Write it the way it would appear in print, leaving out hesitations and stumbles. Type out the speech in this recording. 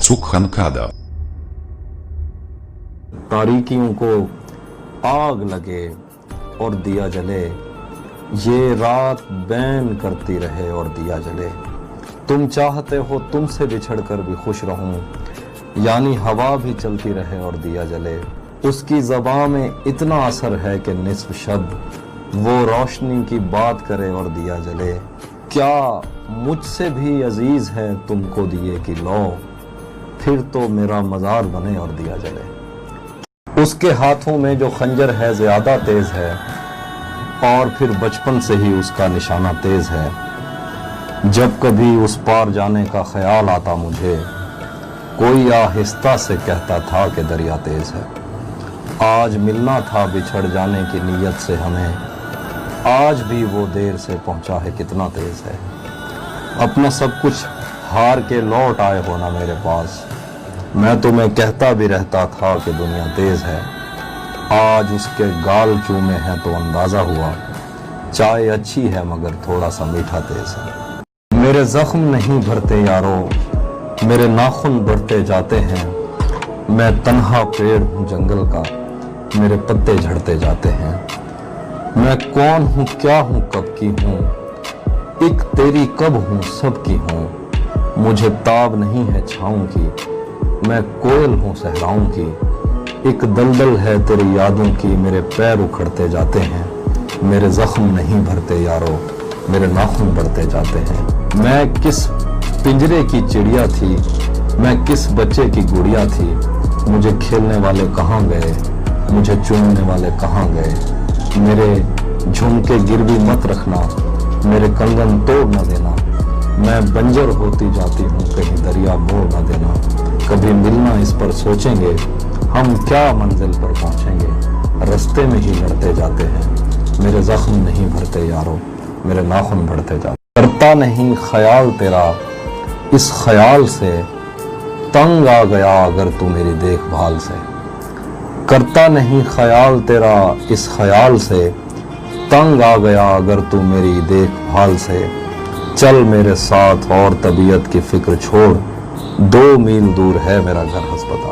Pasuk Hankada. تاریکیوں کو آگ لگے اور دیا جلے، یہ رات بین کرتی رہے اور دیا جلے۔ تم چاہتے ہو تم سے بچھڑ کر بھی خوش رہوں، یعنی ہوا بھی چلتی رہے اور دیا جلے۔ اس کی زبان میں اتنا اثر ہے کہ نصف شب وہ روشنی کی بات کرے اور دیا جلے۔ کیا مجھ سے بھی عزیز ہے تم کو دیے کی لو، پھر تو میرا مزار بنے اور دیا جلے۔ اس کے ہاتھوں میں جو خنجر ہے زیادہ تیز ہے، اور پھر بچپن سے ہی اس کا نشانہ تیز ہے۔ جب کبھی اس پار جانے کا خیال آتا مجھے، کوئی آہستہ سے کہتا تھا کہ دریا تیز ہے۔ آج ملنا تھا بچھڑ جانے کی نیت سے ہمیں، آج بھی وہ دیر سے پہنچا ہے کتنا تیز ہے۔ اپنا سب کچھ ہار کے لوٹ آئے ہو نا میرے پاس، میں تمہیں کہتا بھی رہتا تھا کہ دنیا تیز ہے۔ آج اس کے گال چومے ہیں تو اندازہ ہوا، چائے اچھی ہے مگر تھوڑا سا میٹھا تیز ہے۔ میرے زخم نہیں بھرتے یارو، میرے ناخن بڑھتے جاتے ہیں۔ میں تنہا پیڑ ہوں جنگل کا، میرے پتے جھڑتے جاتے ہیں۔ میں کون ہوں کیا ہوں کب کی ہوں، ایک تیری کب ہوں سب کی ہوں۔ مجھے تاب نہیں ہے چھاؤں کی، میں کوئل ہوں صحراؤں کی۔ ایک دلدل ہے تیری یادوں کی، میرے پیر اکھڑتے جاتے ہیں۔ میرے زخم نہیں بھرتے یارو، میرے ناخن بڑھتے جاتے ہیں۔ میں کس پنجرے کی چڑیا تھی، میں کس بچے کی گڑیا تھی۔ مجھے کھیلنے والے کہاں گئے، مجھے چومنے والے کہاں گئے۔ میرے جھمکے گروی مت رکھنا، میرے کنگن توڑ نہ دینا۔ میں بنجر ہوتی جاتی ہوں، کہیں دریا موڑ نہ دینا۔ کبھی ملنا اس پر سوچیں گے، ہم کیا منزل پر پہنچیں گے، رستے میں ہی لڑتے جاتے ہیں۔ میرے زخم نہیں بھرتے یارو، میرے ناخن بڑھتے جاتے۔ کرتا نہیں خیال تیرا اس خیال سے، تنگ آ گیا اگر تو میری دیکھ بھال سے۔ کرتا نہیں خیال تیرا اس خیال سے، تنگ آ گیا اگر تو میری دیکھ بھال سے۔ چل میرے ساتھ اور طبیعت کی فکر چھوڑ، 2 میل دور ہے میرا گھر ہسپتال۔